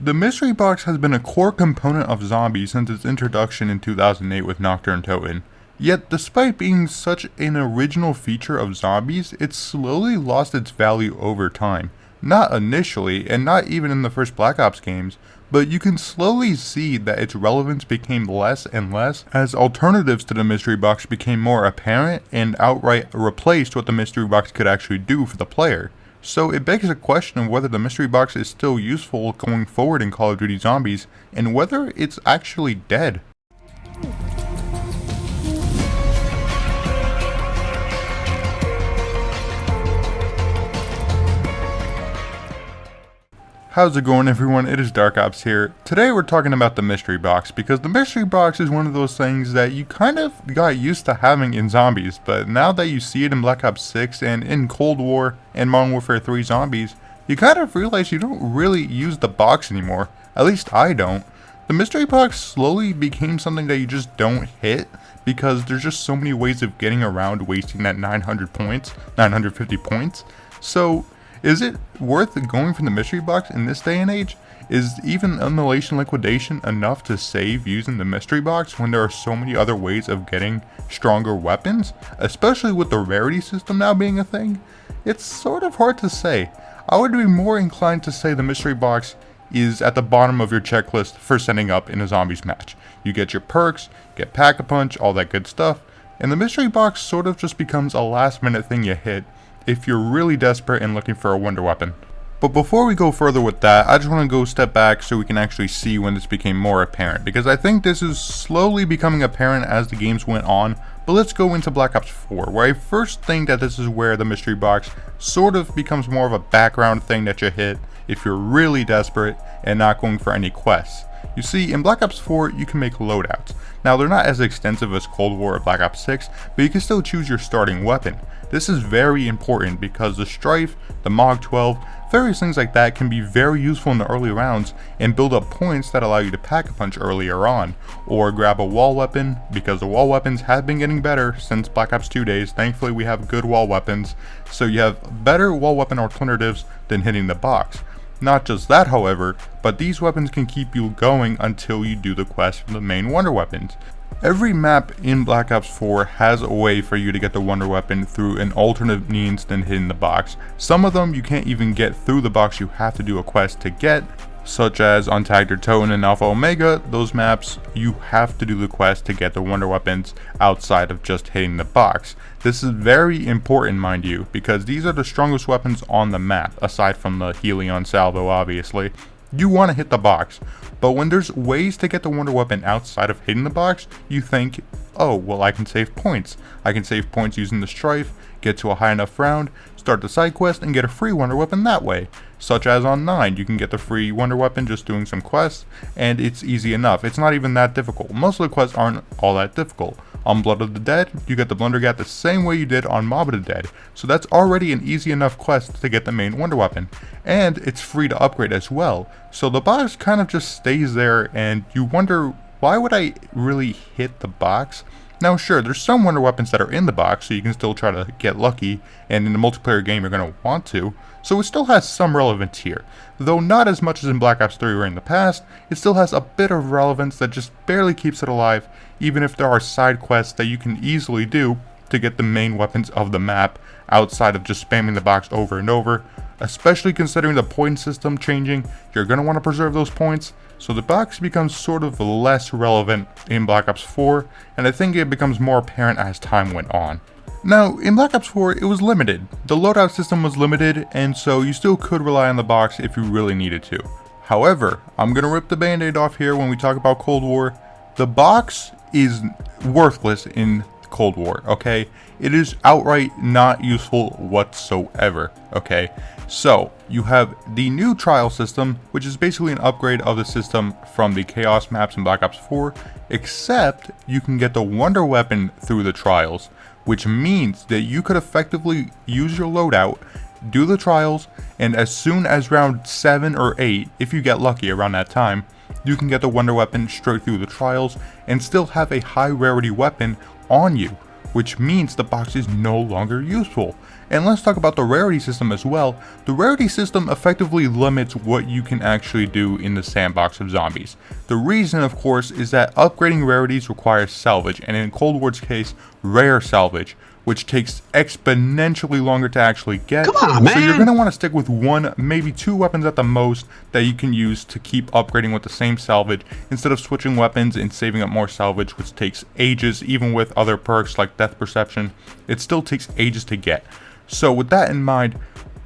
The mystery box has been a core component of zombies since its introduction in 2008 with Nocturne Totem. Yet, despite being such an original feature of zombies, it slowly lost its value over time. Not initially, and not even in the first Black Ops games, but you can slowly see that its relevance became less and less as alternatives to the mystery box became more apparent and outright replaced what the mystery box could actually do for the player. So it begs the question of whether the mystery box is still useful going forward in Call of Duty Zombies, and whether it's actually dead. How's it going, everyone? It is Dark Ops here. Today we're talking about the mystery box, because the mystery box is one of those things that you kind of got used to having in zombies, but now that you see it in Black Ops 6 and in Cold War and Modern Warfare 3 zombies, you kind of realize you don't really use the box anymore. At least I don't. The mystery box slowly became something that you just don't hit, because there's just so many ways of getting around wasting that 950 points. So is it worth going for the mystery box in this day and age? Is even Annihilation Liquidation enough to save using the mystery box when there are so many other ways of getting stronger weapons? Especially with the rarity system now being a thing? It's sort of hard to say. I would be more inclined to say the mystery box is at the bottom of your checklist for setting up in a zombies match. You get your perks, get Pack-a-Punch, all that good stuff, and the mystery box sort of just becomes a last minute thing you hit if you're really desperate and looking for a wonder weapon. But before we go further with that, I just want to go a step back so we can actually see when this became more apparent, because I think this is slowly becoming apparent as the games went on. But let's go into Black Ops 4, where I first think that this is where the mystery box sort of becomes more of a background thing that you hit if you're really desperate and not going for any quests. You see, in Black Ops 4, you can make loadouts. Now, they're not as extensive as Cold War or Black Ops 6, but you can still choose your starting weapon. This is very important because the Strife, the Mog 12, various things like that can be very useful in the early rounds and build up points that allow you to Pack-a-Punch earlier on, or grab a wall weapon, because the wall weapons have been getting better since Black Ops 2 days. Thankfully, we have good wall weapons, so you have better wall weapon alternatives than hitting the box. Not just that, however, but these weapons can keep you going until you do the quest for the main wonder weapons. Every map in Black Ops 4 has a way for you to get the wonder weapon through an alternate means than hitting the box. Some of them you can't even get through the box, you have to do a quest to get, such as on Tiger Totem and Alpha Omega. Those maps, you have to do the quest to get the wonder weapons outside of just hitting the box. This is very important, mind you, because these are the strongest weapons on the map, aside from the Helion Salvo, obviously. You want to hit the box, but when there's ways to get the wonder weapon outside of hitting the box, you think, oh, well, I can save points. I can save points using the Strife, get to a high enough round, start the side quest, and get a free wonder weapon that way. Such as on 9, you can get the free wonder weapon just doing some quests, and it's easy enough. It's not even that difficult. Most of the quests aren't all that difficult. On Blood of the Dead, you get the Blundergat the same way you did on Mob of the Dead, so that's already an easy enough quest to get the main wonder weapon. And it's free to upgrade as well, so the box kind of just stays there, and you wonder, why would I really hit the box? Now sure, there's some wonder weapons that are in the box, so you can still try to get lucky, and in the multiplayer game you're going to want to, so it still has some relevance here. Though not as much as in Black Ops 3 or in the past, it still has a bit of relevance that just barely keeps it alive, even if there are side quests that you can easily do to get the main weapons of the map outside of just spamming the box over and over. Especially considering the point system changing, you're going to want to preserve those points, so the box becomes sort of less relevant in Black Ops 4, and I think it becomes more apparent as time went on. Now, in Black Ops 4, it was limited. The loadout system was limited, and so you still could rely on the box if you really needed to. However, I'm going to rip the band-aid off here when we talk about Cold War. The box is worthless in Cold War, okay? It is outright not useful whatsoever, okay? So, you have the new trial system, which is basically an upgrade of the system from the Chaos maps in Black Ops 4, except you can get the wonder weapon through the trials, which means that you could effectively use your loadout, do the trials, and as soon as round 7 or 8, if you get lucky around that time, you can get the wonder weapon straight through the trials and still have a high rarity weapon on you. which means the box is no longer useful. And let's talk about the rarity system as well. The rarity system effectively limits what you can actually do in the sandbox of zombies. The reason, of course, is that upgrading rarities requires salvage, and in Cold War's case, rare salvage, which takes exponentially longer to actually get. Come on, man. So you're going to want to stick with one, maybe two weapons at the most that you can use to keep upgrading with the same salvage, instead of switching weapons and saving up more salvage, which takes ages. Even with other perks like death perception, it still takes ages to get. So with that in mind,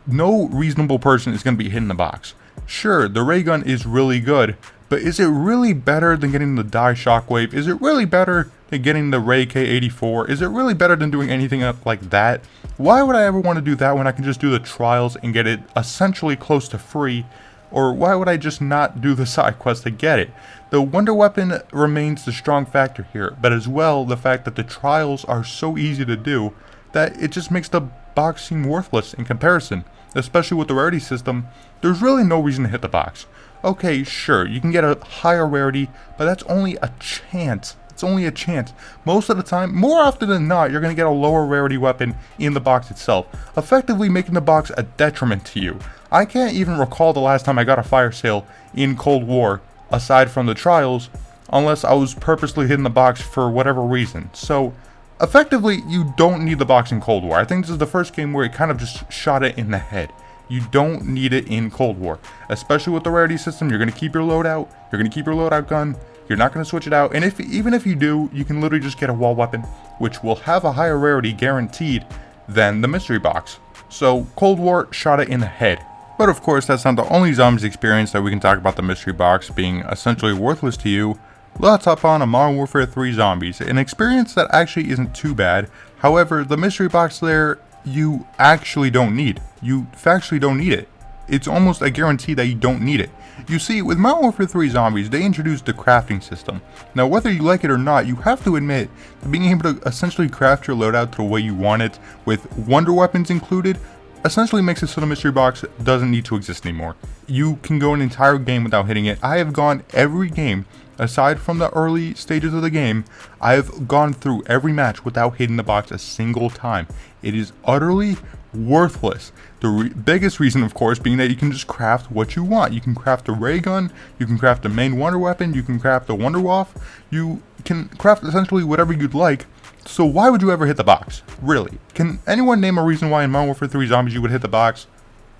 no reasonable person is going to be hitting the box. Sure, the ray gun is really good, but is it really better than getting the die shockwave? Is it really better than getting the ray K84? Is it really better than doing anything like that? Why would I ever want to do that when I can just do the trials and get it essentially close to free? Or why would I just not do the side quest to get it? The wonder weapon remains the strong factor here, but as well the fact that the trials are so easy to do that it just makes the box seem worthless in comparison. Especially with the rarity system, there's really no reason to hit the box. Okay, sure, you can get a higher rarity, but that's only a chance. It's only a chance. Most of the time, more often than not, you're going to get a lower rarity weapon in the box itself, effectively making the box a detriment to you. I can't even recall the last time I got a fire sale in Cold War, aside from the trials, unless I was purposely hitting the box for whatever reason. So, effectively, you don't need the box in Cold War. I think this is the first game where it kind of just shot it in the head. You don't need it in Cold War, especially with the rarity system. You're going to keep your loadout. You're going to keep your loadout gun. You're not going to switch it out. And even if you do, you can literally just get a wall weapon, which will have a higher rarity guaranteed than the mystery box. So Cold War shot it in the head. But of course, that's not the only zombies experience that we can talk about the mystery box being essentially worthless to you. Let's hop on a Modern Warfare 3 Zombies, an experience that actually isn't too bad. However, the mystery box there, you actually don't need. You factually don't need it. It's almost a guarantee that you don't need it. You see, with Modern Warfare 3 Zombies, they introduced the crafting system. Now, whether you like it or not, you have to admit that being able to essentially craft your loadout the way you want it, with wonder weapons included, essentially makes it so the mystery box doesn't need to exist anymore. You can go an entire game without hitting it. I have gone every game, aside from the early stages of the game, I have gone through every match without hitting the box a single time. It is utterly worthless. The biggest reason, of course, being that you can just craft what you want. You can craft a ray gun, you can craft a main wonder weapon, you can craft a wonder waff, you can craft essentially whatever you'd like. So why would you ever hit the box? Really? Can anyone name a reason why in Modern Warfare 3 Zombies you would hit the box?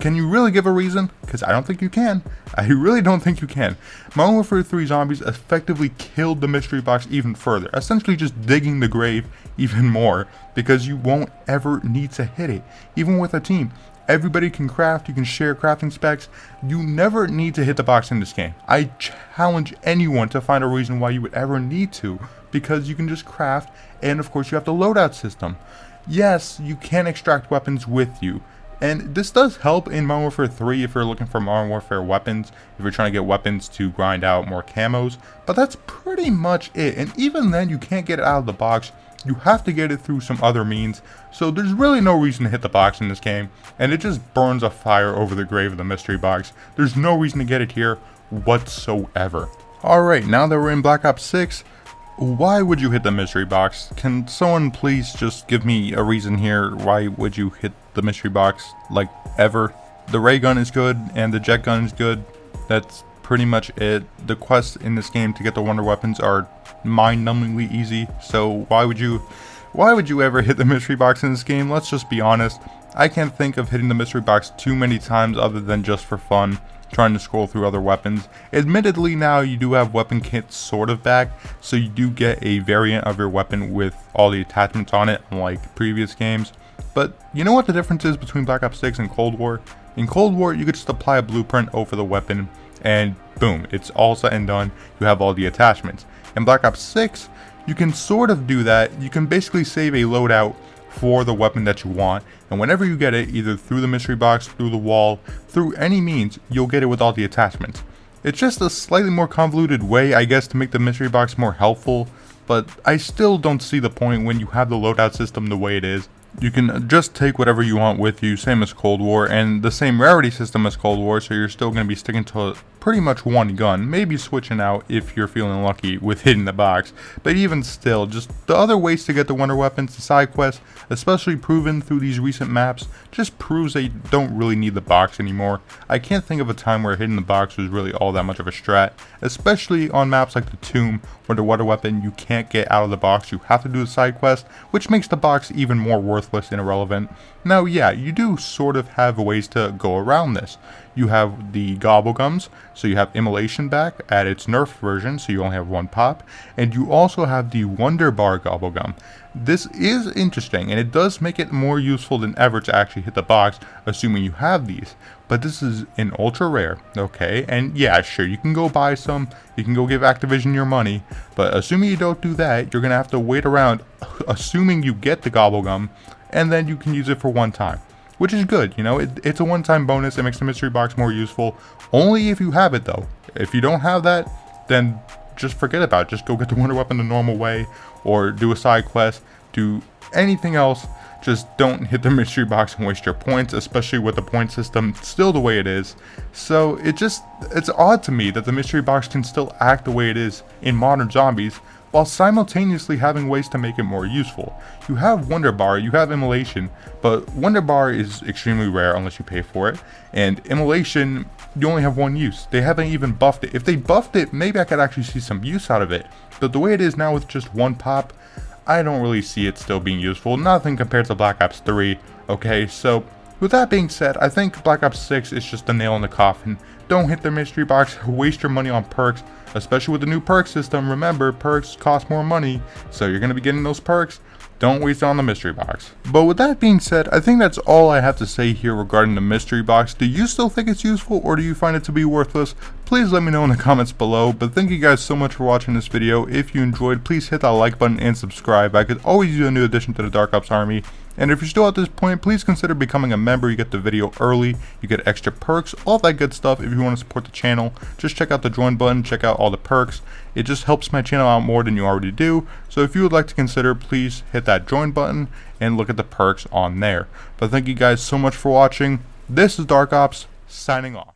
Can you really give a reason? Because I don't think you can. I really don't think you can. Modern Warfare 3 Zombies effectively killed the mystery box even further, essentially just digging the grave even more, because you won't ever need to hit it. Even with a team, everybody can craft, you can share crafting specs. You never need to hit the box in this game. I challenge anyone to find a reason why you would ever need to, because you can just craft, and of course you have the loadout system. Yes, you can extract weapons with you. And this does help in Modern Warfare 3 if you're looking for Modern Warfare weapons, if you're trying to get weapons to grind out more camos, but that's pretty much it. And even then, you can't get it out of the box. You have to get it through some other means, so there's really no reason to hit the box in this game, and it just burns a fire over the grave of the mystery box. There's no reason to get it here whatsoever. Alright, now that we're in Black Ops 6, why would you hit the mystery box? Can someone please just give me a reason here? Why would you hit the mystery box, like, ever? The ray gun is good, and the jet gun is good. That's pretty much it. The quests in this game to get the wonder weapons are mind-numbingly easy, so why would you ever hit the mystery box in this game? Let's just be honest. I can't think of hitting the mystery box too many times other than just for fun, trying to scroll through other weapons. Admittedly, now you do have weapon kits sort of back, so you do get a variant of your weapon with all the attachments on it, unlike previous games. But you know what the difference is between Black Ops 6 and Cold War? In Cold War, you could just apply a blueprint over the weapon, and boom, it's all said and done. You have all the attachments. In Black Ops 6, you can sort of do that. You can basically save a loadout for the weapon that you want, and whenever you get it, either through the mystery box, through the wall, through any means, you'll get it with all the attachments. It's just a slightly more convoluted way, I guess, to make the mystery box more helpful, but I still don't see the point when you have the loadout system the way it is. You can just take whatever you want with you, same as Cold War, and the same rarity system as Cold War, so you're still going to be sticking to pretty much one gun, maybe switching out if you're feeling lucky with hitting the box, but even still, just the other ways to get the wonder weapons, the side quests, especially proven through these recent maps, just proves that you don't really need the box anymore. I can't think of a time where hitting the box was really all that much of a strat, especially on maps like the Tomb, where the wonder weapon you can't get out of the box, you have to do the side quest, which makes the box even more worthless and irrelevant. Now yeah, you do sort of have ways to go around this. You have the gobblegums, so you have immolation back at its nerfed version, so you only have one pop, and you also have the wonder bar gobblegum. This is interesting, and it does make it more useful than ever to actually hit the box, assuming you have these. But this is an ultra rare, okay? And yeah, sure, you can go buy some, you can go give Activision your money, but assuming you don't do that, you're gonna have to wait around, assuming you get the gobblegum, and then you can use it for one time. Which is good, you know, it's a one-time bonus. It makes the mystery box more useful, only if you have it though. If you don't have that, then just forget about it. Just go get the wonder weapon the normal way, or do a side quest, do anything else. Just don't hit the mystery box and waste your points, especially with the point system still the way it is. So it's odd to me that the mystery box can still act the way it is in modern zombies, while simultaneously having ways to make it more useful. You have Wonder Bar, you have Immolation, but Wonder Bar is extremely rare unless you pay for it, and Immolation, you only have one use. They haven't even buffed it. If they buffed it, maybe I could actually see some use out of it, but the way it is now with just one pop, I don't really see it still being useful. Nothing compared to Black Ops 3, okay? So, with that being said, I think Black Ops 6 is just a nail in the coffin. Don't hit the mystery box, waste your money on perks, especially with the new perk system. Remember, perks cost more money, so you're going to be getting those perks. Don't waste it on the mystery box. But with that being said, I think that's all I have to say here regarding the mystery box. Do you still think it's useful, or do you find it to be worthless? Please let me know in the comments below. But thank you guys so much for watching this video. If you enjoyed, please hit that like button and subscribe. I could always use a new addition to the Dark Ops army. And if you're still at this point, please consider becoming a member. You get the video early, you get extra perks, all that good stuff. If you want to support the channel, just check out the join button, check out all the perks. It just helps my channel out more than you already do. So if you would like to consider, please hit that join button and look at the perks on there. But thank you guys so much for watching. This is Dark Ops, signing off.